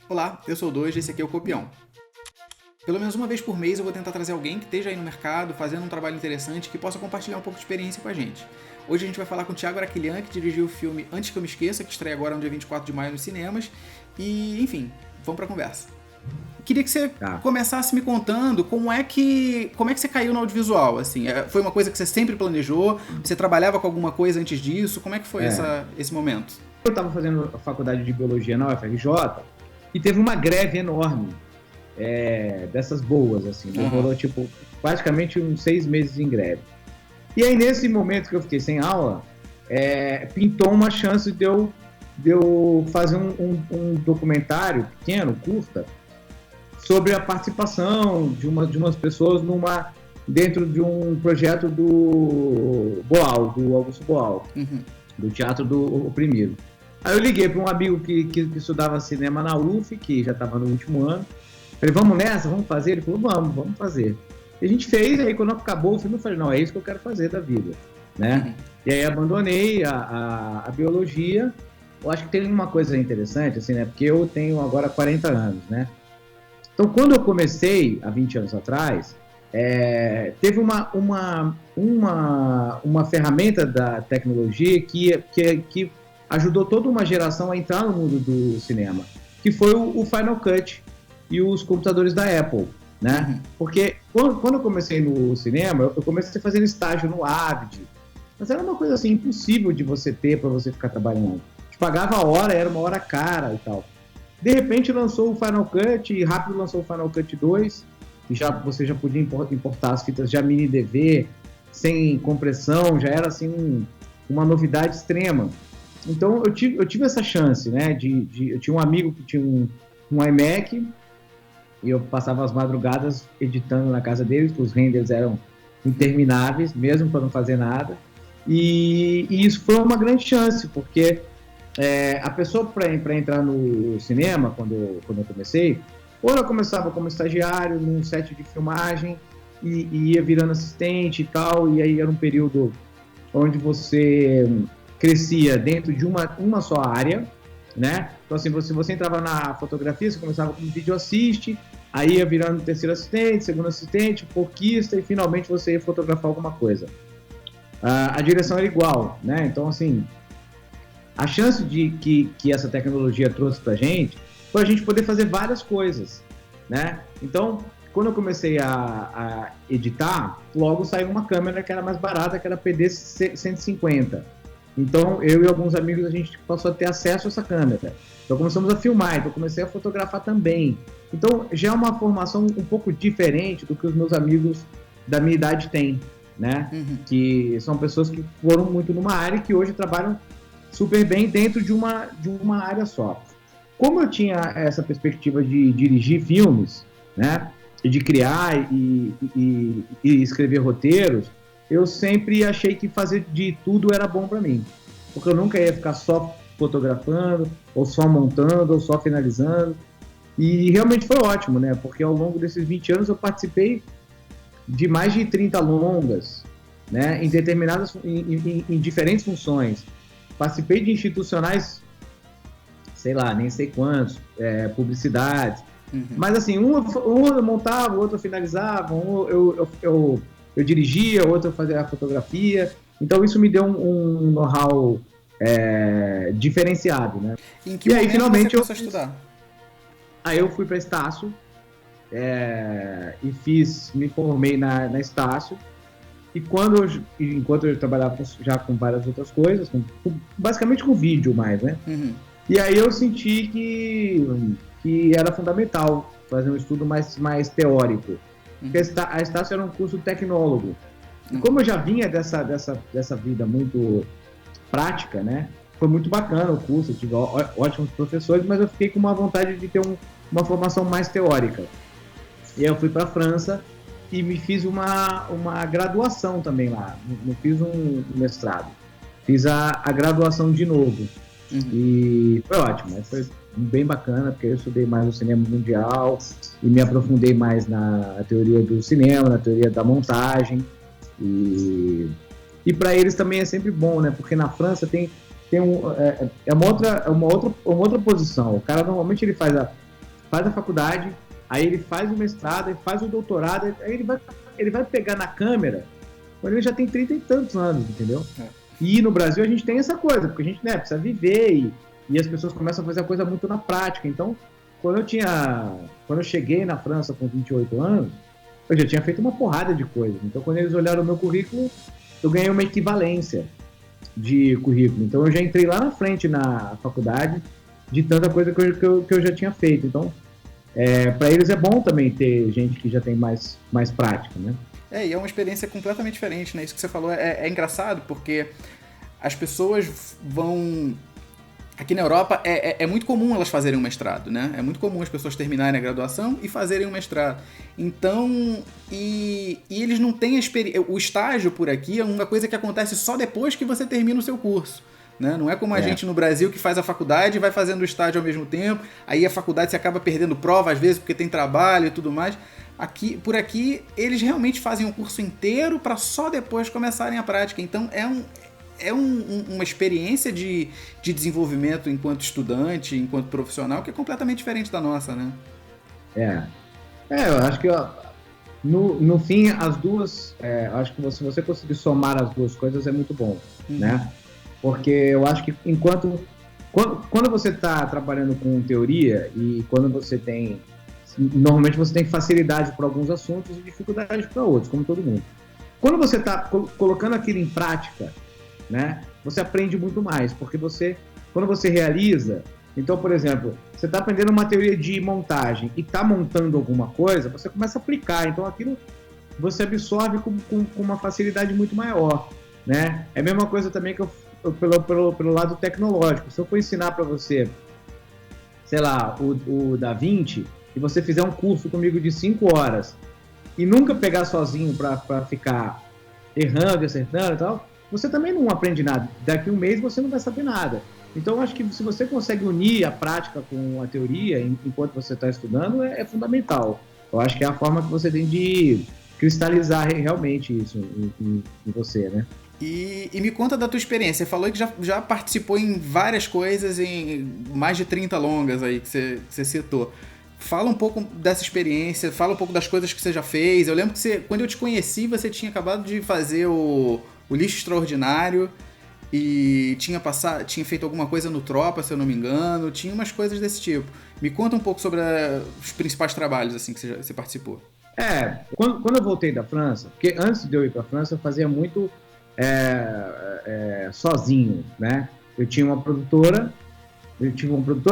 Olá, eu sou o Dois e esse aqui é o Copião. Pelo menos uma vez por mês eu vou tentar trazer alguém que esteja aí no mercado, fazendo um trabalho interessante, que possa compartilhar um pouco de experiência com a gente. Hoje a gente vai falar com o Thiago Araquilian, que dirigiu o filme Antes que eu me esqueça, que estreia agora no dia 24 de maio nos cinemas. E, enfim, vamos pra conversa. Queria que você Tá. começasse me contando como é que você caiu no audiovisual, assim. Foi uma coisa que você sempre planejou? Você trabalhava com alguma coisa antes disso? Como é que foi É. esse momento? Eu estava fazendo a faculdade de biologia na UFRJ e teve uma greve enorme, dessas boas, assim. Uhum. Rolou, tipo, praticamente uns 6 meses em greve. E aí, nesse momento que eu fiquei sem aula, pintou uma chance de eu fazer um documentário pequeno, curta, sobre a participação de umas pessoas dentro de um projeto do Boal, do Augusto Boal, Uhum. do Teatro do Oprimido. Aí eu liguei para um amigo que estudava cinema na UF, que já estava no último ano. Falei, vamos nessa, vamos fazer? Ele falou, vamos fazer. E a gente fez, aí quando acabou o filme eu falei, não, é isso que eu quero fazer da vida, né? Uhum. E aí abandonei a biologia. Eu acho que tem uma coisa interessante, assim, né? Porque eu tenho agora 40 anos, né? Então, quando eu comecei, há 20 anos atrás, teve uma ferramenta da tecnologia que ajudou toda uma geração a entrar no mundo do cinema, que foi o Final Cut e os computadores da Apple, né? Uhum. Porque quando eu comecei no cinema, eu comecei fazendo estágio no Avid, mas era uma coisa assim impossível de você ter para você ficar trabalhando. Te pagava a hora, era uma hora cara e tal. De repente lançou o Final Cut e rápido lançou o Final Cut 2, que você já podia importar as fitas já mini DV, sem compressão, já era assim uma novidade extrema. Então eu tive essa chance, né? Eu tinha um amigo que tinha um iMac e eu passava as madrugadas editando na casa deles, que os renders eram intermináveis, mesmo para não fazer nada. E isso foi uma grande chance, porque a pessoa para entrar no cinema, quando eu comecei, ou ela começava como estagiário num set de filmagem e ia virando assistente e tal, e aí era um período onde você crescia dentro de uma só área, né? Então, assim, se você entrava na fotografia, você começava como vídeo assiste, aí ia virando terceiro assistente, segundo assistente, porquista, e finalmente você ia fotografar alguma coisa. A direção era igual, né? Então, assim, a chance que essa tecnologia trouxe pra gente foi a gente poder fazer várias coisas, né? Então, quando eu comecei a editar, logo saiu uma câmera que era mais barata, que era a PD 150. Então, eu e alguns amigos, a gente passou a ter acesso a essa câmera. Então, começamos a filmar, então comecei a fotografar também. Então, já é uma formação um pouco diferente do que os meus amigos da minha idade têm, né? Uhum. Que são pessoas que foram muito numa área e que hoje trabalham super bem dentro de uma área só. Como eu tinha essa perspectiva de dirigir filmes, né, e de criar e escrever roteiros, eu sempre achei que fazer de tudo era bom para mim, porque eu nunca ia ficar só fotografando, ou só montando, ou só finalizando, e realmente foi ótimo, né, porque ao longo desses 20 anos eu participei de mais de 30 longas, né, em diferentes funções. Participei de institucionais, sei lá, nem sei quantos, publicidades. Uhum. Mas assim, um eu montava, o outro eu finalizava, eu dirigia, o outro eu fazia a fotografia. Então isso me deu um know-how diferenciado, né? Em que E aí momento finalmente você começou a estudar? Aí eu fui para Estácio e me formei na Estácio. E enquanto eu trabalhava já com várias outras coisas, basicamente com vídeo mais, né? Uhum. E aí eu senti que era fundamental fazer um estudo mais teórico. Porque a Estácio era um curso tecnólogo. E como eu já vinha dessa vida muito prática, né? Foi muito bacana o curso, eu tive ótimos professores, mas eu fiquei com uma vontade de ter uma formação mais teórica. E aí eu fui para a França e me fiz uma graduação também lá. Não fiz um mestrado. Fiz a graduação de novo. Uhum. E foi ótimo. Foi bem bacana, porque eu estudei mais o cinema mundial e me aprofundei mais na teoria do cinema, na teoria da montagem. E para eles também é sempre bom, né? Porque na França tem uma outra posição. O cara normalmente ele faz faz a faculdade, aí ele faz o mestrado, ele faz o doutorado, aí ele vai pegar na câmera quando ele já tem 30 e tantos anos, entendeu? E no Brasil a gente tem essa coisa, porque a gente, né, precisa viver e as pessoas começam a fazer a coisa muito na prática. Então, quando eu cheguei na França com 28 anos, eu já tinha feito uma porrada de coisas. Então, quando eles olharam o meu currículo, eu ganhei uma equivalência de currículo. Então, eu já entrei lá na frente na faculdade de tanta coisa que eu já tinha feito. Então, para eles é bom também ter gente que já tem mais prática, né? E é uma experiência completamente diferente, né? Isso que você falou é engraçado, porque as pessoas vão... Aqui na Europa é muito comum elas fazerem um mestrado, né? É muito comum as pessoas terminarem a graduação e fazerem um mestrado. Então, e eles não têm o estágio por aqui é uma coisa que acontece só depois que você termina o seu curso. Né? Não é como a gente no Brasil que faz a faculdade e vai fazendo o estágio ao mesmo tempo, aí a faculdade você acaba perdendo prova às vezes porque tem trabalho e tudo mais. Por aqui, eles realmente fazem um curso inteiro para só depois começarem a prática. Então, uma experiência de desenvolvimento enquanto estudante, enquanto profissional, que é completamente diferente da nossa, né? Eu acho que no fim, as duas, acho que se você conseguir somar as duas coisas é muito bom, né? Porque eu acho que quando você está trabalhando com teoria e quando você tem, normalmente você tem facilidade para alguns assuntos e dificuldade para outros, como todo mundo. Quando você está colocando aquilo em prática, né, você aprende muito mais, porque quando você realiza, então, por exemplo, você está aprendendo uma teoria de montagem e está montando alguma coisa, você começa a aplicar, então aquilo você absorve com uma facilidade muito maior, né? É a mesma coisa também que pelo lado tecnológico. Se eu for ensinar para você, sei lá, o DaVinci, e você fizer um curso comigo de 5 horas e nunca pegar sozinho para ficar errando e acertando e tal, você também não aprende nada. Daqui a um mês você não vai saber nada. Então, eu acho que se você consegue unir a prática com a teoria enquanto você está estudando, é fundamental. Eu acho que é a forma que você tem de cristalizar realmente isso em você, né? E me conta da tua experiência. Você falou que já participou em várias coisas, em mais de 30 longas aí que você citou. Fala um pouco dessa experiência, fala um pouco das coisas que você já fez. Eu lembro que quando eu te conheci, você tinha acabado de fazer o Lixo Extraordinário e tinha feito alguma coisa no Tropa, se eu não me engano. Tinha umas coisas desse tipo. Me conta um pouco sobre os principais trabalhos assim que você participou. Quando eu voltei da França, porque antes de eu ir para a França, eu fazia muito sozinho, né? Eu tive uma produtora,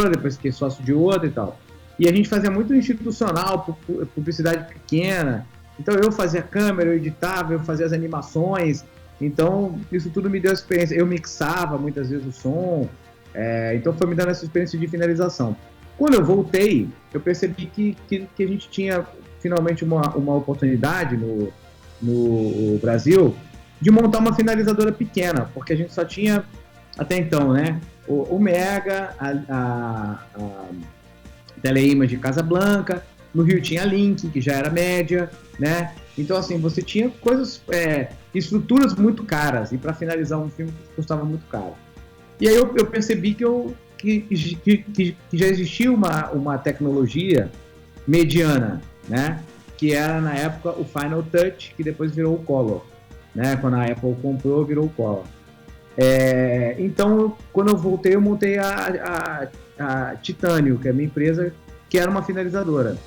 depois fiquei sócio de outra e tal. E a gente fazia muito institucional, publicidade pequena. Então eu fazia câmera, eu editava, eu fazia as animações. Então isso tudo me deu experiência. Eu mixava muitas vezes o som. Então foi me dando essa experiência de finalização. Quando eu voltei, eu percebi que a gente tinha finalmente uma oportunidade no Brasil de montar uma finalizadora pequena, porque a gente só tinha, até então, né, o Mega, a Teleimage de Casablanca, no Rio tinha a Link, que já era média, né, então assim, você tinha coisas, estruturas muito caras, e para finalizar um filme custava muito caro. E aí eu percebi que já existia uma tecnologia mediana, né, que era na época o Final Touch, que depois virou o Color. Né? Quando a Apple comprou, virou o Color. Então, quando eu voltei, eu montei a Titânio, que é a minha empresa, que era uma finalizadora.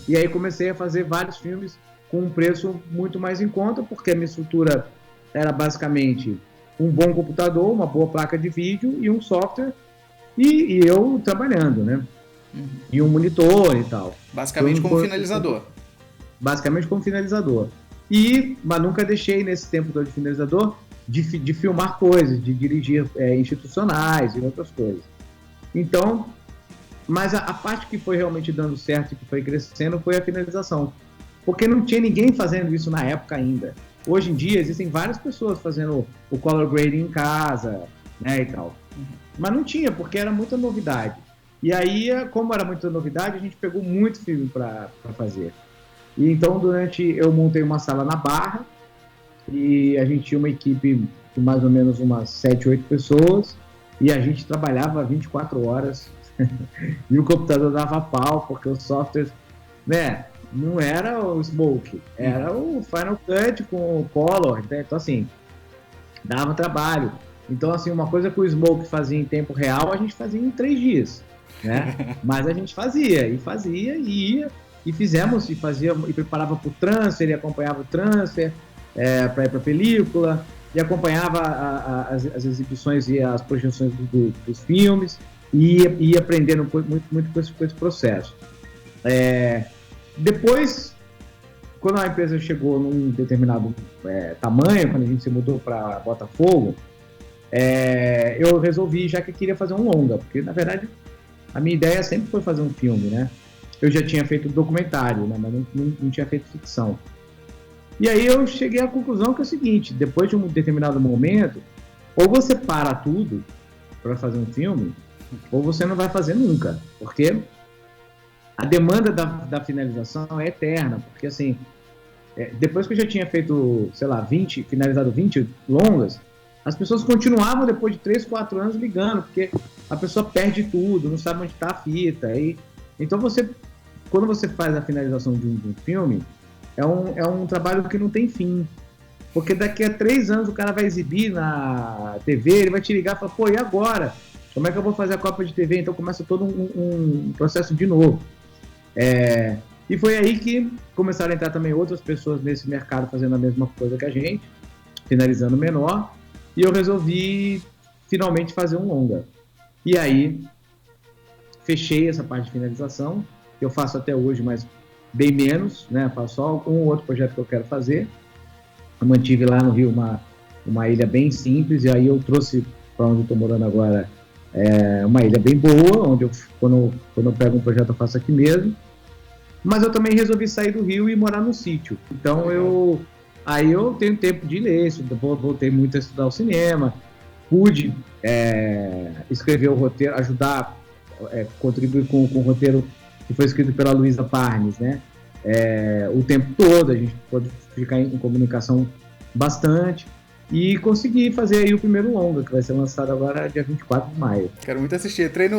E aí comecei a fazer vários filmes com um preço muito mais em conta, porque a minha estrutura era basicamente um bom computador, uma boa placa de vídeo e um software, e eu trabalhando, né? E um monitor e tal. Basicamente como finalizador. Basicamente como finalizador. Mas nunca deixei, nesse tempo todo de finalizador, de filmar coisas, de dirigir institucionais e outras coisas. Então, mas a parte que foi realmente dando certo e que foi crescendo foi a finalização. Porque não tinha ninguém fazendo isso na época ainda. Hoje em dia, existem várias pessoas fazendo o color grading em casa, né, e tal. Mas não tinha, porque era muita novidade. E aí, como era muita novidade, a gente pegou muito filme para fazer. E então, eu montei uma sala na Barra e a gente tinha uma equipe de mais ou menos umas 7, 8 pessoas e a gente trabalhava 24 horas E o computador dava pau, porque o software, né, não era o Smoke, era o Final Cut com o Color, né? Então assim, dava trabalho. Então assim, uma coisa que o Smoke fazia em tempo real, a gente fazia em 3 dias, né? Mas a gente fazia, e ia, e fizemos, e fazia, e preparava para o transfer, e acompanhava o transfer para ir para a película, e acompanhava as exibições e as projeções dos filmes, e ia aprendendo muito com esse processo. Depois, quando a empresa chegou num determinado tamanho, quando a gente se mudou para Botafogo, eu resolvi já que eu queria fazer um longa, porque na verdade a minha ideia sempre foi fazer um filme, né? Eu já tinha feito documentário, né? Mas não tinha feito ficção. E aí eu cheguei à conclusão que é o seguinte: depois de um determinado momento, ou você para tudo para fazer um filme, ou você não vai fazer nunca, porque a demanda da finalização é eterna, porque assim, depois que eu já tinha feito, sei lá, finalizado 20 longas, as pessoas continuavam depois de 3, 4 anos ligando, porque a pessoa perde tudo, não sabe onde está a fita. Então quando você faz a finalização de um filme, é um trabalho que não tem fim. Porque daqui a 3 anos o cara vai exibir na TV, ele vai te ligar e falar, pô, e agora? Como é que eu vou fazer a Copa de TV? Então começa todo um processo de novo. E foi aí que começaram a entrar também outras pessoas nesse mercado fazendo a mesma coisa que a gente, finalizando menor, e eu resolvi finalmente fazer um longa. E aí fechei essa parte de finalização, que eu faço até hoje, mas bem menos, né? Faço só um outro projeto que eu quero fazer. Eu mantive lá no Rio uma ilha bem simples, e aí eu trouxe para onde eu estou morando agora uma ilha bem boa, onde quando eu pego um projeto eu faço aqui mesmo. Mas eu também resolvi sair do Rio e morar no sítio. Então aí eu tenho tempo de ler, voltei muito a estudar o cinema, pude escrever o roteiro, ajudar, contribuir com o roteiro que foi escrito pela Luísa Parnes, né? O tempo todo, a gente pôde ficar em comunicação bastante e consegui fazer aí o primeiro longa, que vai ser lançado agora dia 24 de maio. Quero muito assistir. Entrei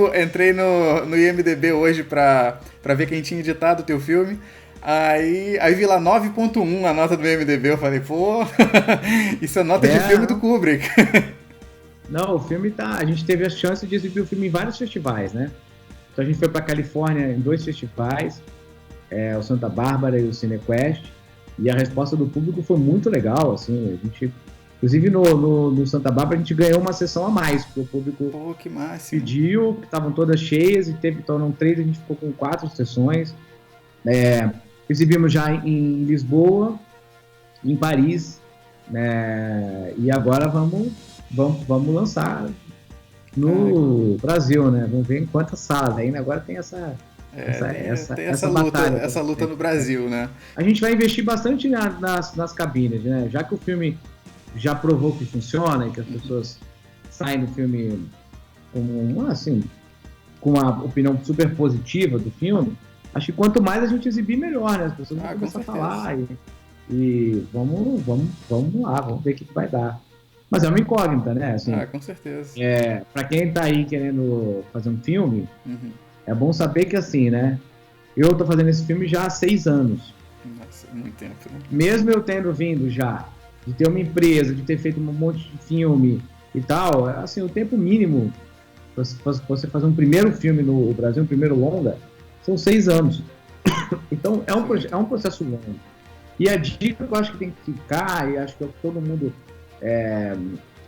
no IMDb hoje pra ver quem tinha editado o teu filme. Aí vi lá 9.1 a nota do IMDb, eu falei, pô, isso é nota de filme do Kubrick. Não, o filme a gente teve a chance de exibir o filme em vários festivais, né? Então a gente foi pra Califórnia em 2 festivais, o Santa Bárbara e o CineQuest, e a resposta do público foi muito legal, assim, a gente, inclusive no Santa Bárbara a gente ganhou uma sessão a mais, porque o público que massa, pediu, que estavam todas cheias, e tornam 3, a gente ficou com 4 sessões. Exibimos já em Lisboa, em Paris, e agora vamos lançar no Brasil, né? Vamos ver em quantas salas. Ainda agora tem essa luta no Brasil, né? A gente vai investir bastante nas cabines, né? Já que o filme já provou que funciona e que as pessoas saem do filme com uma opinião super positiva do filme, acho que quanto mais a gente exibir, melhor, né? As pessoas vão começar a falar e vamos lá, vamos ver o que vai dar. Mas é uma incógnita, né? Assim, com certeza. Pra quem tá aí querendo fazer um filme, é bom saber que, assim, né? Eu tô fazendo esse filme já há 6 anos. Nossa, muito tempo, né? Mesmo eu tendo vindo já de ter uma empresa, de ter feito um monte de filme e tal, assim, o tempo mínimo pra você fazer um primeiro filme no Brasil, um primeiro longa, são 6 anos. Então, é um processo longo. E a dica que eu acho que tem que ficar, e acho que todo mundo...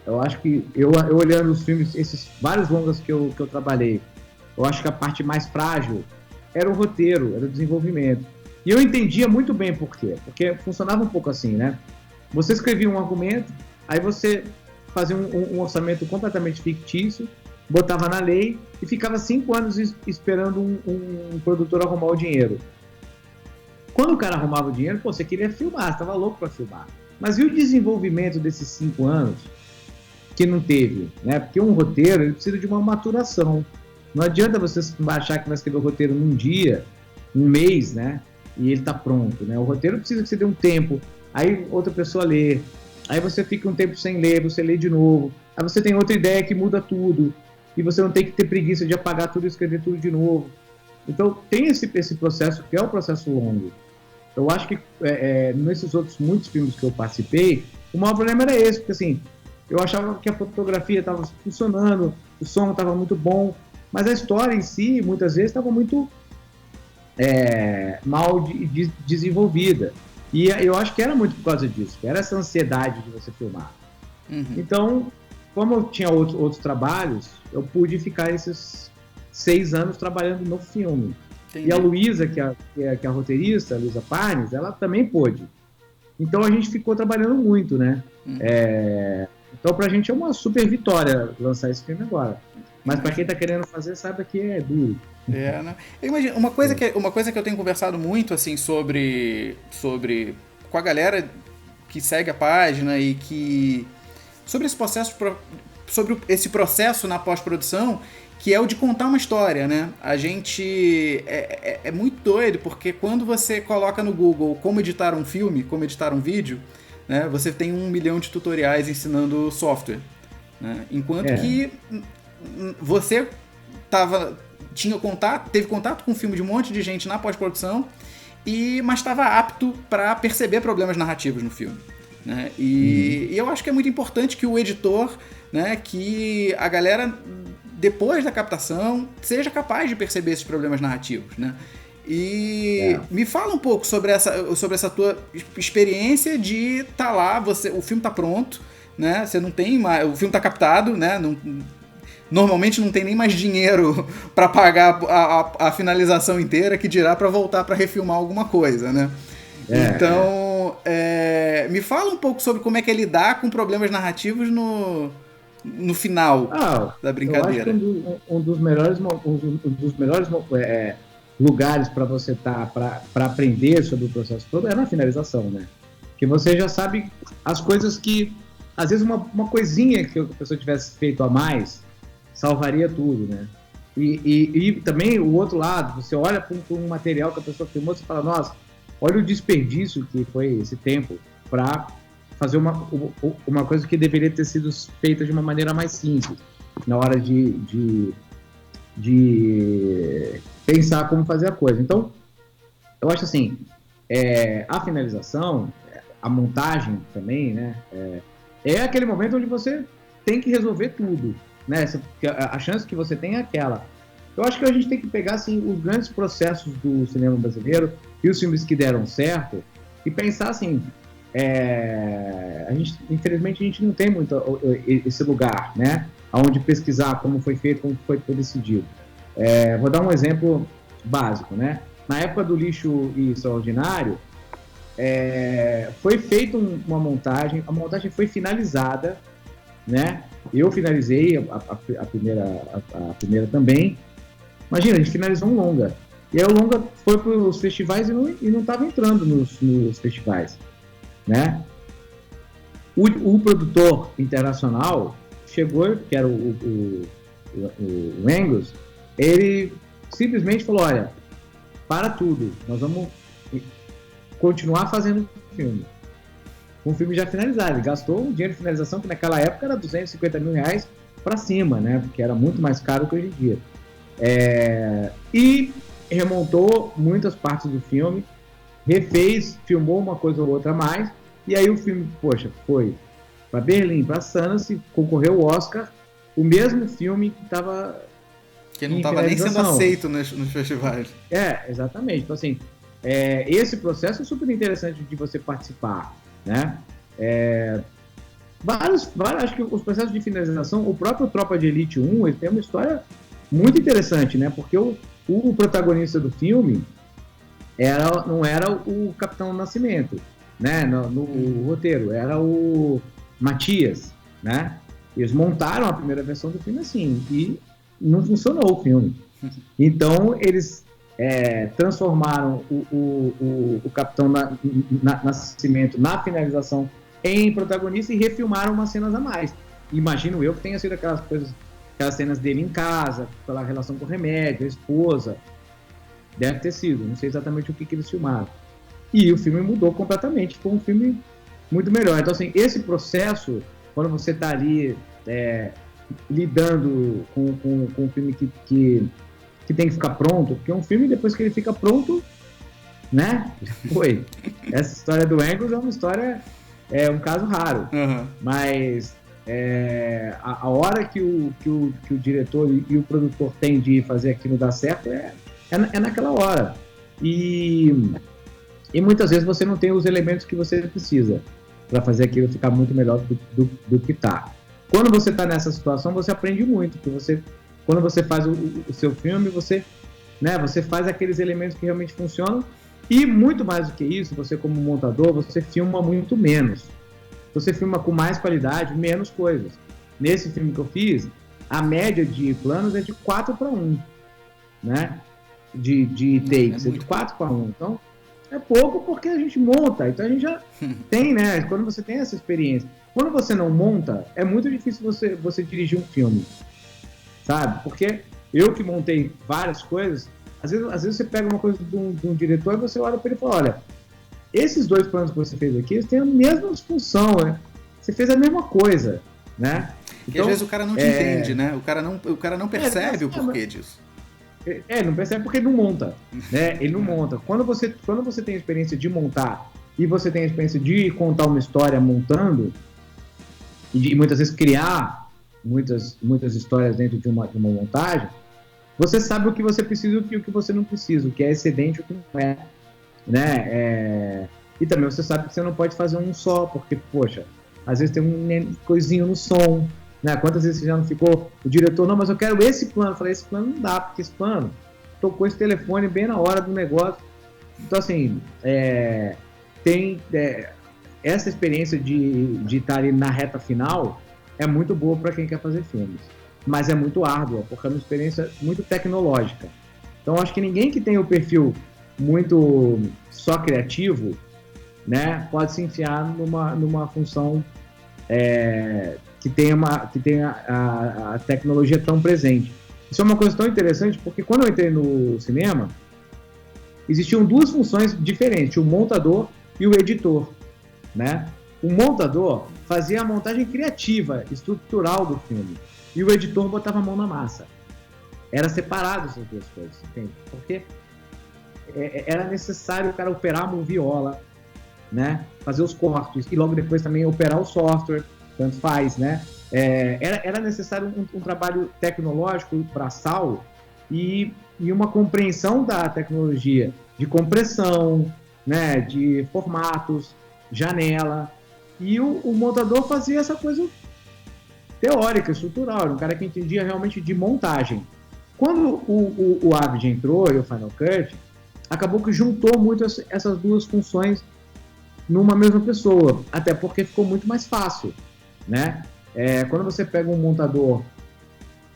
eu acho que eu olhando os filmes, esses vários longas que eu trabalhei, eu acho que a parte mais frágil era o roteiro, era o desenvolvimento. E eu entendia muito bem por quê. Porque funcionava um pouco assim, né? Você escrevia um argumento, aí você fazia um orçamento completamente fictício, botava na lei e ficava 5 anos esperando um produtor arrumar o dinheiro. Quando o cara arrumava o dinheiro, você queria filmar, você estava louco para filmar. Mas e o desenvolvimento desses 5 anos que não teve, né? Porque um roteiro ele precisa de uma maturação. Não adianta você achar que vai escrever o roteiro num dia, um mês, né? E ele tá pronto, né? O roteiro precisa que você dê um tempo, aí outra pessoa lê, aí você fica um tempo sem ler, você lê de novo, aí você tem outra ideia que muda tudo. e você não tem que ter preguiça de apagar tudo e escrever tudo de novo. Então, tem esse processo, que é um processo longo. Eu acho que nesses outros muitos filmes que eu participei, o maior problema era esse, porque assim, eu achava que a fotografia estava funcionando, o som estava muito bom, mas a história em si, muitas vezes, estava muito mal desenvolvida. E eu acho que era muito por causa disso, que era essa ansiedade de você filmar. Uhum. Então, como eu tinha outros trabalhos, eu pude ficar esses 6 anos trabalhando no filme. Entendi. E a Luísa, que é a roteirista, a Luísa Parnes, ela também pôde. Então a gente ficou trabalhando muito, né? Uhum. Então pra gente é uma super vitória lançar esse filme agora. Mas pra quem tá querendo fazer, saiba que é duro. Né? Eu imagino, uma coisa que eu tenho conversado muito, assim, sobre com a galera que segue a página e que... sobre esse processo na pós-produção, que é o de contar uma história, né? A gente... É muito doido, porque quando você coloca no Google como editar um filme, como editar um vídeo, né, você tem 1 milhão de tutoriais ensinando software. Né? Enquanto que você teve contato com um filme de um monte de gente na pós-produção, mas estava apto para perceber problemas narrativos no filme. Né? E eu acho que é muito importante que o editor, né, que a galera, depois da captação, seja capaz de perceber esses problemas narrativos. Né? E me fala um pouco sobre essa tua experiência de estar lá, o filme está pronto, né? Você não tem mais, o filme está captado, né? Normalmente não tem nem mais dinheiro para pagar a finalização inteira, que dirá para voltar para refilmar alguma coisa, né? Então, me fala um pouco sobre como é que é lidar com problemas narrativos no final da brincadeira. Eu acho que um dos melhores lugares para você estar, para aprender sobre o processo todo, é na finalização, né? Que você já sabe as coisas que, às vezes, uma coisinha que a pessoa tivesse feito a mais salvaria tudo, né? E também o outro lado, você olha para um material que a pessoa filmou e fala, nossa, olha o desperdício que foi esse tempo para fazer uma coisa que deveria ter sido feita de uma maneira mais simples, na hora de pensar como fazer a coisa. Então, eu acho assim, a finalização, a montagem também, né, é aquele momento onde você tem que resolver tudo, né, a chance que você tem é aquela. Eu acho que a gente tem que pegar assim, os grandes processos do cinema brasileiro e os filmes que deram certo e pensar assim, infelizmente a gente não tem muito esse lugar, né, onde pesquisar como foi feito, como foi decidido. Vou dar um exemplo básico, né? Na época do Lixo e Extraordinário, foi feita uma montagem, a montagem foi finalizada, né? Eu finalizei a primeira também. Imagina, a gente finalizou um longa. E aí o longa foi para os festivais e não estava entrando nos festivais, né? O produtor internacional chegou, que era o Angus, ele simplesmente falou, olha, para tudo, nós vamos continuar fazendo filme. Com o filme já finalizado, ele gastou um dinheiro de finalização que naquela época era 250 mil reais para cima, né? Porque era muito mais caro que hoje em dia. E remontou muitas partes do filme, refez, filmou uma coisa ou outra a mais, e aí o filme, poxa, foi para Berlim, para Sundance, concorreu ao Oscar, o mesmo filme que não estava nem sendo aceito nos festivais. Exatamente. Então, assim, esse processo é super interessante de você participar, né? Acho que os processos de finalização, o próprio Tropa de Elite 1, ele tem uma história muito interessante, né? Porque o protagonista do filme não era o Capitão Nascimento, né? No roteiro, era o Matias, né? Eles montaram a primeira versão do filme assim, e não funcionou o filme. Então, eles transformaram o Capitão Nascimento na finalização em protagonista e refilmaram umas cenas a mais. Imagino eu que tenha sido aquelas cenas dele em casa, pela relação com o remédio, a esposa. Deve ter sido, não sei exatamente o que eles filmaram. E o filme mudou completamente, ficou um filme muito melhor. Então, assim, esse processo, quando você está ali lidando com um filme que tem que ficar pronto, porque um filme, depois que ele fica pronto, né? Foi. Essa história do Angus é uma história, é um caso raro, mas a hora que o diretor e o produtor tem de fazer aquilo dar certo é naquela hora. E muitas vezes você não tem os elementos que você precisa para fazer aquilo ficar muito melhor do que está. Quando você está nessa situação, você aprende muito, porque quando você faz o seu filme, você faz aqueles elementos que realmente funcionam, e muito mais do que isso, você como montador, você filma muito menos. Você filma com mais qualidade, menos coisas. Nesse filme que eu fiz, a média de planos é de 4:1, né? De takes, é de 4:1. Então, é pouco porque a gente monta, então a gente já tem, né? Quando você tem essa experiência. Quando você não monta, é muito difícil você dirigir um filme, sabe? Porque eu que montei várias coisas, às vezes você pega uma coisa de um diretor e você olha para ele e fala, olha, esses 2 planos que você fez aqui, eles têm a mesma função, né? Você fez a mesma coisa, né? Então, e às vezes o cara não te entende, né? O cara não percebe o porquê disso. Não percebe porque ele não monta, né? Ele não monta. Quando você tem a experiência de montar e você tem a experiência de contar uma história montando e muitas vezes criar muitas histórias dentro de uma montagem, você sabe o que você precisa e o que você não precisa, o que é excedente e o que não é, né? E também você sabe que você não pode fazer um só, porque, poxa, às vezes tem um coisinho no som, né? Quantas vezes você já não ficou, o diretor, não, mas eu quero esse plano. Eu falei, esse plano não dá, porque esse plano tocou esse telefone bem na hora do negócio. Então, assim, tem essa experiência de estar ali na reta final é muito boa para quem quer fazer filmes, mas é muito árdua, porque é uma experiência muito tecnológica. Então, acho que ninguém que tem o perfil muito só criativo, né, pode se enfiar numa função que tenha a tecnologia tão presente. Isso é uma coisa tão interessante, porque quando eu entrei no cinema, existiam 2 funções diferentes, o montador e o editor, né? O montador fazia a montagem criativa, estrutural do filme, e o editor botava a mão na massa. Era separado essas 2 coisas, entende? Porque era necessário o cara operar a moviola, né? Fazer os cortes, e logo depois também operar o software, tanto faz, né? Era necessário um trabalho tecnológico, braçal, e uma compreensão da tecnologia, de compressão, né? De formatos, janela, e o montador fazia essa coisa teórica, estrutural, era um cara que entendia realmente de montagem. Quando o Avid entrou e o Final Cut, acabou que juntou muito essas 2 funções numa mesma pessoa, até porque ficou muito mais fácil, né? Quando você pega um montador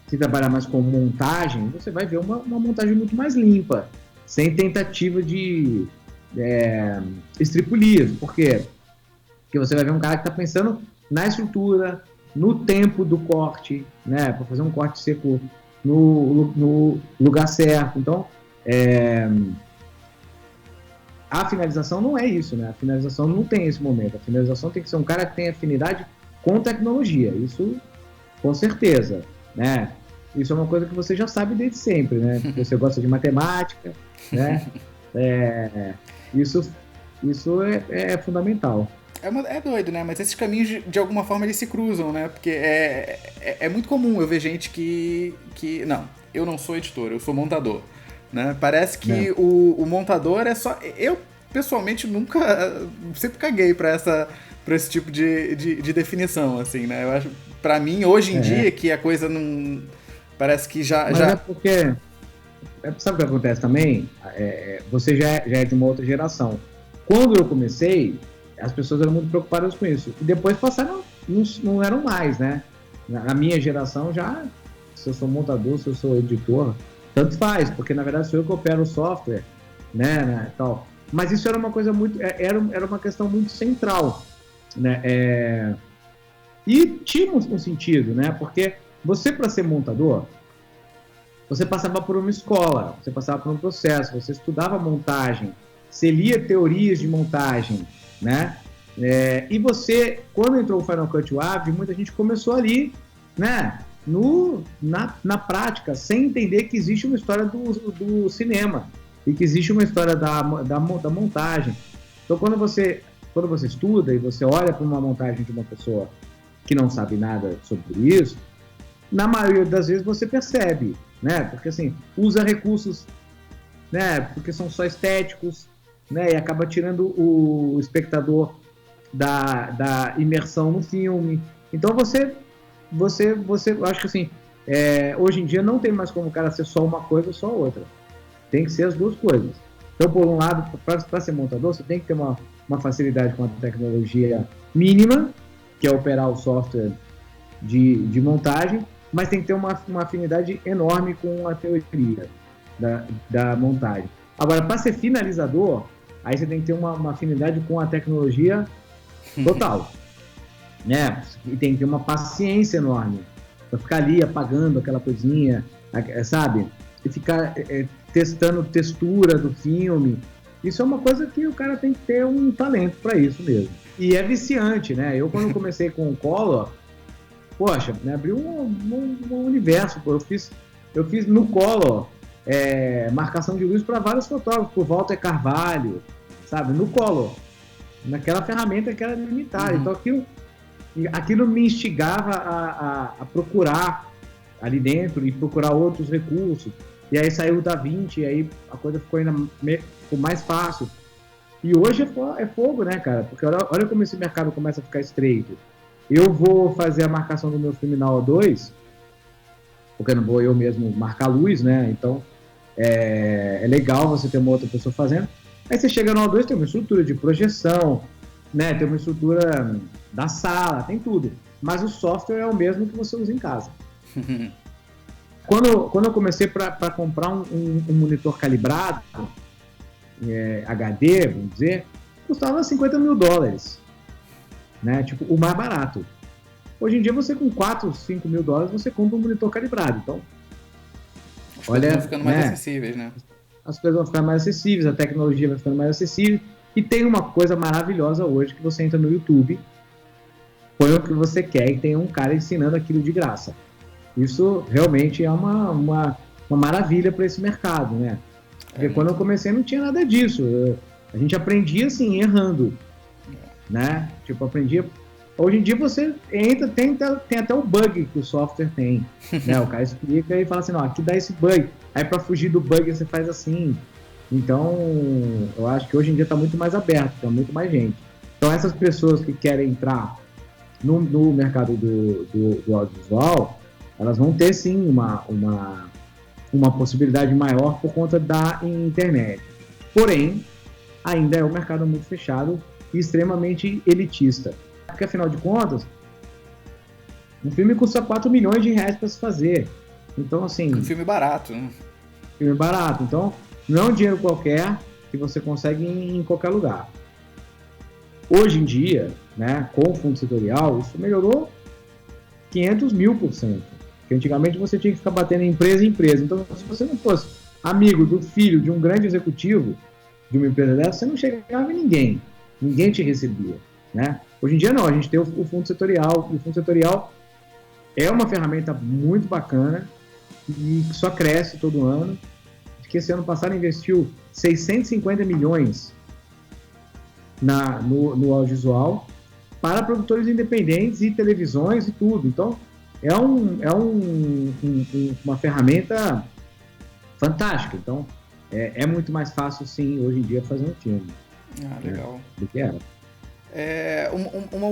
que trabalha mais com montagem, você vai ver uma montagem muito mais limpa, sem tentativa de estripulias. Por quê? Porque você vai ver um cara que está pensando na estrutura, no tempo do corte, né? Para fazer um corte seco no lugar certo. Então, a finalização não é isso, né? A finalização não tem esse momento. A finalização tem que ser um cara que tem afinidade com tecnologia. Isso, com certeza, né? Isso é uma coisa que você já sabe desde sempre, né? Você gosta de matemática, né? Isso é fundamental. É doido, né? Mas esses caminhos, de alguma forma, eles se cruzam, né? Porque é muito comum eu ver gente que... Não, eu não sou editor, eu sou montador. Né? Parece que o montador é só... Eu, pessoalmente, sempre caguei pra esse tipo de definição, assim, né? Eu acho, pra mim, hoje em dia, que a coisa não... Parece que Mas é porque... Sabe o que acontece também? Você já é de uma outra geração. Quando eu comecei, as pessoas eram muito preocupadas com isso. E depois passaram, não eram mais, né? Na minha geração já, se eu sou montador, se eu sou editor, tanto faz, porque na verdade sou eu que opero o software, né, tal. Mas isso era uma coisa muito, era uma questão muito central, né? E tinha um sentido, né? Porque você, para ser montador, você passava por uma escola, você passava por um processo, você estudava montagem, você lia teorias de montagem, né? E você, quando entrou o Final Cut Wave, muita gente começou ali, né? na prática, sem entender que existe uma história do cinema e que existe uma história da montagem. Então, quando você estuda e você olha para uma montagem de uma pessoa que não sabe nada sobre isso, na maioria das vezes você percebe, né? Porque assim, usa recursos, né? Porque são só estéticos, né? E acaba tirando o espectador da imersão no filme. Então eu acho que assim, hoje em dia não tem mais como o cara ser só uma coisa ou só outra. Tem que ser as duas coisas. Então, por um lado, para ser montador, você tem que ter uma facilidade com a tecnologia mínima, que é operar o software de montagem, mas tem que ter uma afinidade enorme com a teoria da montagem. Agora, para ser finalizador, aí você tem que ter uma afinidade com a tecnologia total. Né? E tem que ter uma paciência enorme para ficar ali apagando aquela coisinha, sabe? E ficar testando textura do filme. Isso é uma coisa que o cara tem que ter um talento para isso mesmo. E é viciante, né? Eu, quando comecei com o Color, poxa, me abriu um universo. Pô. Eu fiz no Color marcação de luz para vários fotógrafos, por Walter Carvalho, sabe? No Color. Naquela ferramenta que era limitada. Então aquilo me instigava a procurar ali dentro e procurar outros recursos. E aí saiu o DaVinci, e aí a coisa ficou ainda mais fácil. E hoje é fogo, né, cara? Porque olha como esse mercado começa a ficar estreito. Eu vou fazer a marcação do meu filme na O2, porque não vou eu mesmo marcar luz, né? Então é legal você ter uma outra pessoa fazendo. Aí você chega no O2, tem uma estrutura de projeção, né? Tem uma estrutura da sala, tem tudo. Mas o software é o mesmo que você usa em casa. Quando eu comecei para comprar um monitor calibrado, HD, vamos dizer, custava $50 mil, né? Tipo, o mais barato. Hoje em dia, você com 4, 5 mil dólares, você compra um monitor calibrado. Então, as coisas vão ficando mais acessíveis, né? As coisas vão ficando mais acessíveis, a tecnologia vai ficando mais acessível. E tem uma coisa maravilhosa hoje, que você entra no YouTube, põe o que você quer e tem um cara ensinando aquilo de graça. Isso realmente é uma maravilha para esse mercado, né? Porque quando eu comecei não tinha nada disso. A gente aprendia assim, errando, né? Tipo, aprendia... Hoje em dia você entra, tem até o bug que o software tem, né? O cara explica e fala assim, não, aqui dá esse bug. Aí para fugir do bug você faz assim. Então, eu acho que hoje em dia está muito mais aberto, tem muito mais gente. Então, essas pessoas que querem entrar no mercado do audiovisual, elas vão ter sim uma possibilidade maior por conta da internet. Porém, ainda é um mercado muito fechado e extremamente elitista. Porque, afinal de contas, um filme custa R$4 milhões para se fazer. Então, assim... Um filme barato, né? Filme barato. Então, não é um dinheiro qualquer que você consegue em qualquer lugar. Hoje em dia, né, com o fundo setorial, isso melhorou 500 mil%. Porque antigamente você tinha que ficar batendo empresa em empresa. Então, se você não fosse amigo do filho de um grande executivo de uma empresa dessa, você não chegava em ninguém. Ninguém te recebia, né? Hoje em dia não, a gente tem o fundo setorial. E o fundo setorial é uma ferramenta muito bacana e que só cresce todo ano. Que esse ano passado investiu 650 milhões no audiovisual para produtores independentes e televisões e tudo. Então, é uma ferramenta fantástica. Então, é muito mais fácil, sim, hoje em dia, fazer um filme. Ah, legal. Né, do que era. Uma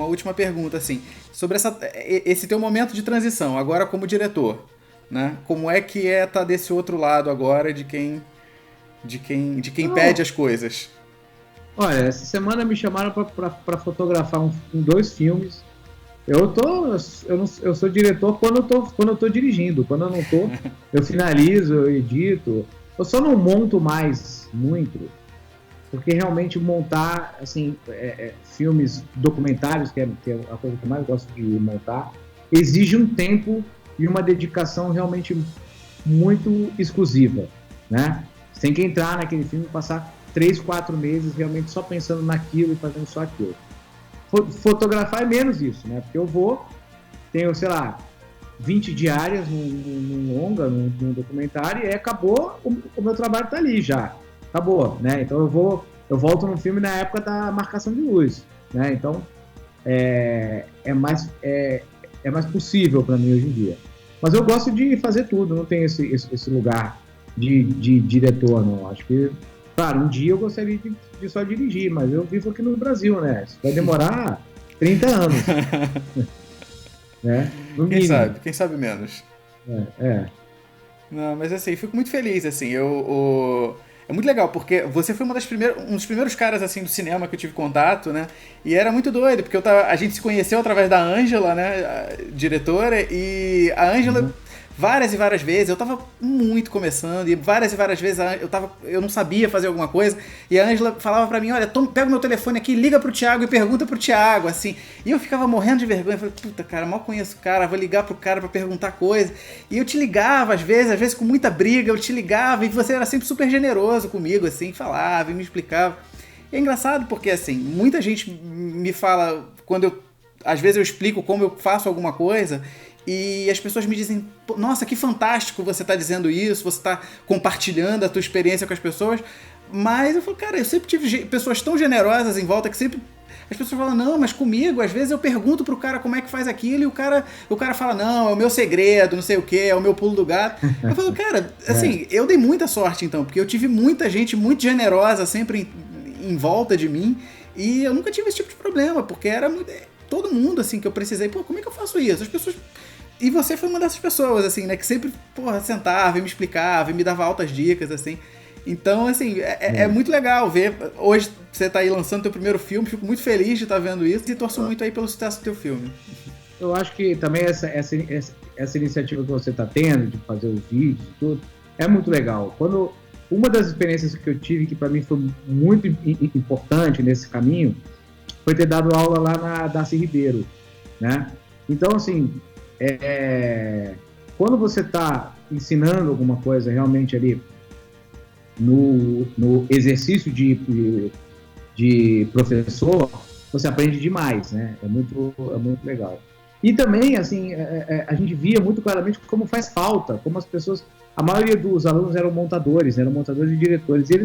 última pergunta, assim, sobre esse teu momento de transição, agora como diretor, né? Como é que estar desse outro lado agora de quem pede as coisas? Olha, essa semana me chamaram para fotografar dois filmes. Eu sou diretor quando eu tô dirigindo. Quando eu não tô, eu finalizo, eu edito. Eu só não monto mais muito, porque realmente montar, assim, filmes documentários, que é a coisa que eu mais gosto de montar, exige um tempo e uma dedicação realmente muito exclusiva, né? Você tem que entrar naquele filme e passar 3, 4 meses realmente só pensando naquilo e fazendo só aquilo. Fotografar é menos isso, né? Porque eu vou, tenho, sei lá, 20 diárias num longa, num documentário, e acabou, o meu trabalho tá ali já. Acabou, né? Então eu volto no filme na época da marcação de luz, né? Então é mais possível para mim hoje em dia. Mas eu gosto de fazer tudo, não tenho esse lugar de diretor, não. Acho que, claro, um dia eu gostaria de só dirigir, mas eu vivo aqui no Brasil, né? Isso vai demorar 30 anos. Né? No mínimo. Quem sabe menos. É. Não, mas assim, fico muito feliz, assim, é muito legal, porque você foi um dos primeiros caras, assim, do cinema que eu tive contato, né, e era muito doido, porque a gente se conheceu através da Ângela, né, a diretora, e a Ângela, várias e várias vezes, eu tava muito começando, e várias vezes eu não sabia fazer alguma coisa, e a Ângela falava pra mim, olha, pega o meu telefone aqui, liga pro Thiago e pergunta pro Thiago, assim, e eu ficava morrendo de vergonha, eu falei, puta, cara, mal conheço o cara, vou ligar pro cara pra perguntar coisa, e eu te ligava às vezes com muita briga, eu te ligava, e você era sempre super generoso comigo, assim, falava e me explicava, e é engraçado porque, assim, muita gente me fala, às vezes eu explico como eu faço alguma coisa, e as pessoas me dizem, nossa, que fantástico você tá dizendo isso, você tá compartilhando a tua experiência com as pessoas, mas eu falo, cara, eu sempre tive pessoas tão generosas em volta que sempre as pessoas falam, não, mas comigo, às vezes eu pergunto pro cara como é que faz aquilo e o cara fala, não, é o meu segredo, não sei o que, é o meu pulo do gato. Eu falo, cara, assim, eu dei muita sorte então, porque eu tive muita gente muito generosa sempre em volta de mim e eu nunca tive esse tipo de problema, porque era todo mundo, assim, que eu precisei, pô, como é que eu faço isso? As pessoas... E você foi uma dessas pessoas, assim, né, que sempre, porra, sentava e me explicava e me dava altas dicas, assim. Então, assim, é muito legal ver. Hoje você tá aí lançando teu primeiro filme, fico muito feliz de estar vendo isso e torço muito aí pelo sucesso do teu filme. Eu acho que também essa iniciativa que você tá tendo de fazer os vídeos e tudo, é muito legal. Uma das experiências que eu tive, que para mim foi muito importante nesse caminho, foi ter dado aula lá na Darcy Ribeiro, né? Então, assim, quando você está ensinando alguma coisa realmente ali no exercício de professor, você aprende demais, né? É muito legal. E também, assim, a gente via muito claramente como faz falta, como as pessoas... A maioria dos alunos eram montadores e diretores. E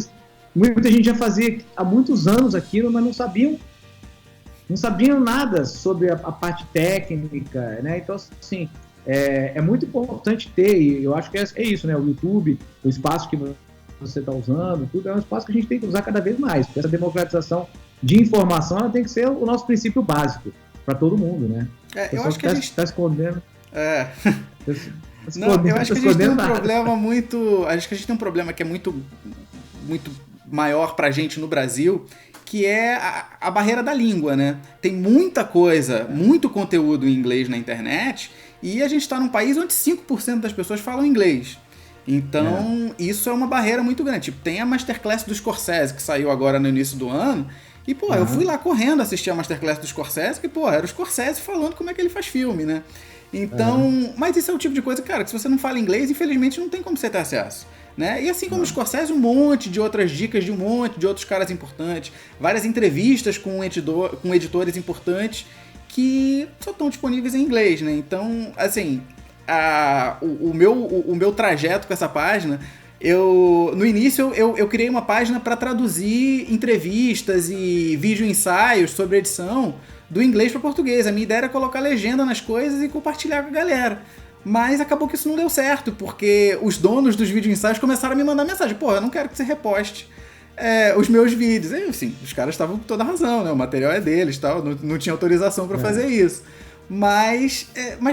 muita gente já fazia há muitos anos aquilo, mas não sabiam nada sobre a parte técnica, né? Então, assim, é muito importante ter, e eu acho que é isso, né? O YouTube, o espaço que você está usando, tudo é um espaço que a gente tem que usar cada vez mais, porque essa democratização de informação ela tem que ser o nosso princípio básico para todo mundo, né? Eu acho que a gente está escondendo. Não, eu acho que a gente tem um problema muito... Acho que a gente tem um problema que é muito, muito maior pra gente no Brasil, que é a barreira da língua, né? Tem muita coisa, muito conteúdo em inglês na internet, e a gente tá num país onde 5% das pessoas falam inglês. Então, isso é uma barreira muito grande. Tipo, tem a Masterclass do Scorsese, que saiu agora no início do ano, e, pô, eu fui lá correndo assistir a Masterclass do Scorsese, que, pô, era o Scorsese falando como é que ele faz filme, né? Então, mas isso é o tipo de coisa, cara, que se você não fala inglês, infelizmente não tem como você ter acesso, né? E assim como o Scorsese, um monte de outras dicas de um monte de outros caras importantes, várias entrevistas com editores importantes que só estão disponíveis em inglês, né? Então, assim, o meu trajeto com essa página, no início eu criei uma página para traduzir entrevistas e vídeo-ensaios sobre edição do inglês para português. A minha ideia era colocar legenda nas coisas e compartilhar com a galera. Mas acabou que isso não deu certo, porque os donos dos vídeo-ensaios começaram a me mandar mensagem. Pô, eu não quero que você reposte os meus vídeos. E, assim, os caras estavam com toda a razão, né? O material é deles, tal, não tinha autorização para fazer isso. Mas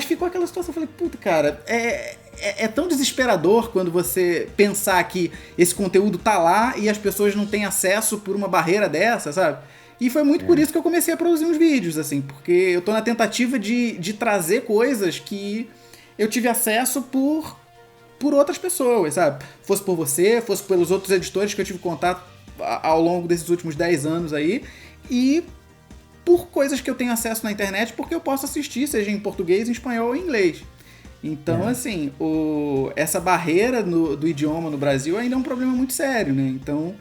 ficou aquela situação, eu falei, puta, cara, é tão desesperador quando você pensar que esse conteúdo tá lá e as pessoas não têm acesso por uma barreira dessa, sabe? E foi muito por isso que eu comecei a produzir uns vídeos, assim, porque eu tô na tentativa de trazer coisas que eu tive acesso por outras pessoas, sabe? Fosse por você, fosse pelos outros editores que eu tive contato ao longo desses últimos 10 anos aí, e por coisas que eu tenho acesso na internet, porque eu posso assistir, seja em português, em espanhol ou em inglês. Então, assim, essa barreira do idioma no Brasil ainda é um problema muito sério, né? Então,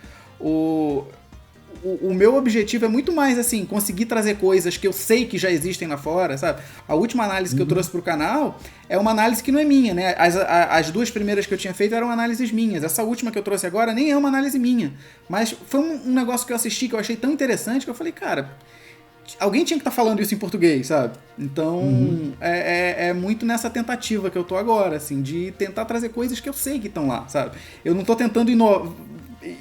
o meu objetivo é muito mais, assim, conseguir trazer coisas que eu sei que já existem lá fora, sabe? A última análise que eu trouxe pro canal é uma análise que não é minha, né? As duas primeiras que eu tinha feito eram análises minhas. Essa última que eu trouxe agora nem é uma análise minha. Mas foi um negócio que eu assisti que eu achei tão interessante que eu falei, cara, alguém tinha que estar falando isso em português, sabe? Então, é muito nessa tentativa que eu tô agora, assim, de tentar trazer coisas que eu sei que estão lá, sabe? Eu não tô tentando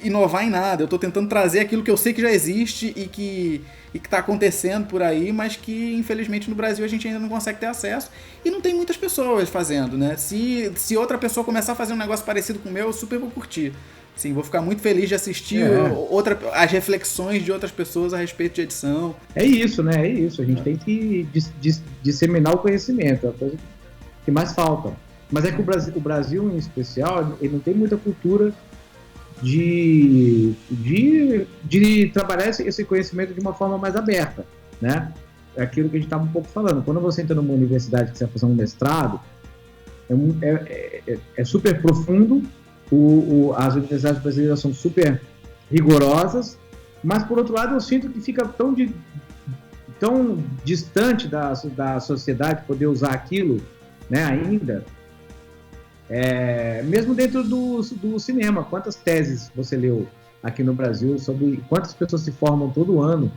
inovar em nada, eu tô tentando trazer aquilo que eu sei que já existe e que tá acontecendo por aí, mas que, infelizmente, no Brasil a gente ainda não consegue ter acesso e não tem muitas pessoas fazendo, né? Se outra pessoa começar a fazer um negócio parecido com o meu, eu super vou curtir. Sim, vou ficar muito feliz de assistir as reflexões de outras pessoas a respeito de edição. É isso, né? É isso. A gente tem que disseminar o conhecimento, é a coisa que mais falta. Mas é que o Brasil, em especial, ele não tem muita cultura de trabalhar esse conhecimento de uma forma mais aberta, né? É aquilo que a gente estava um pouco falando. Quando você entra numa universidade que você vai fazer um mestrado, é super profundo. As universidades brasileiras são super rigorosas, mas, por outro lado, eu sinto que fica tão distante da sociedade poder usar aquilo, né, ainda. Mesmo dentro do cinema, quantas teses você leu aqui no Brasil sobre quantas pessoas se formam todo ano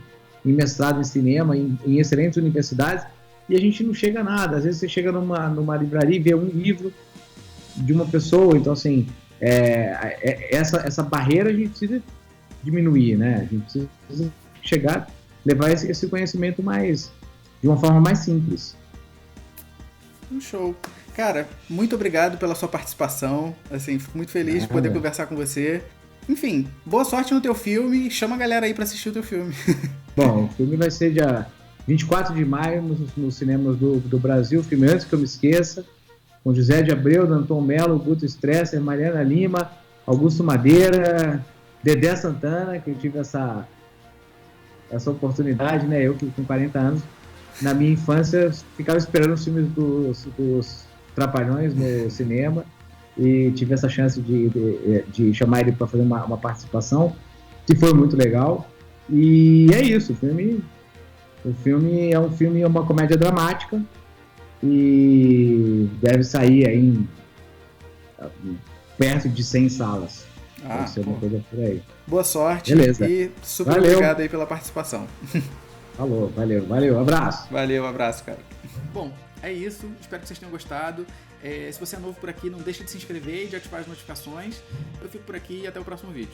em mestrado em cinema, em excelentes universidades, e a gente não chega a nada. Às vezes você chega numa livraria e vê um livro de uma pessoa, então assim, essa barreira a gente precisa diminuir, né? A gente precisa levar esse conhecimento de uma forma mais simples. Um show. Cara, muito obrigado pela sua participação. Assim, fico muito feliz de poder conversar com você. Enfim, boa sorte no teu filme. Chama a galera aí pra assistir o teu filme. Bom, o filme vai ser dia 24 de maio nos cinemas do Brasil. O filme Antes que eu me esqueça, com José de Abreu, Danton Mello, Guto Stresser, Mariana Lima, Augusto Madeira, Dedé Santana, que eu tive essa oportunidade, né? Eu que com 40 anos, na minha infância, ficava esperando os filmes dos Trapalhões no cinema e tive essa chance de chamar ele para fazer uma participação, que foi muito legal. E é isso, o filme é uma comédia dramática e deve sair aí em perto de 100 salas. Deve ser uma coisa por aí. Boa sorte. Beleza. E super obrigado aí pela participação. Falou, valeu, abraço. Valeu, abraço, cara. Bom, é isso, espero que vocês tenham gostado. Se você é novo por aqui, não deixe de se inscrever e de ativar as notificações. Eu fico por aqui e até o próximo vídeo.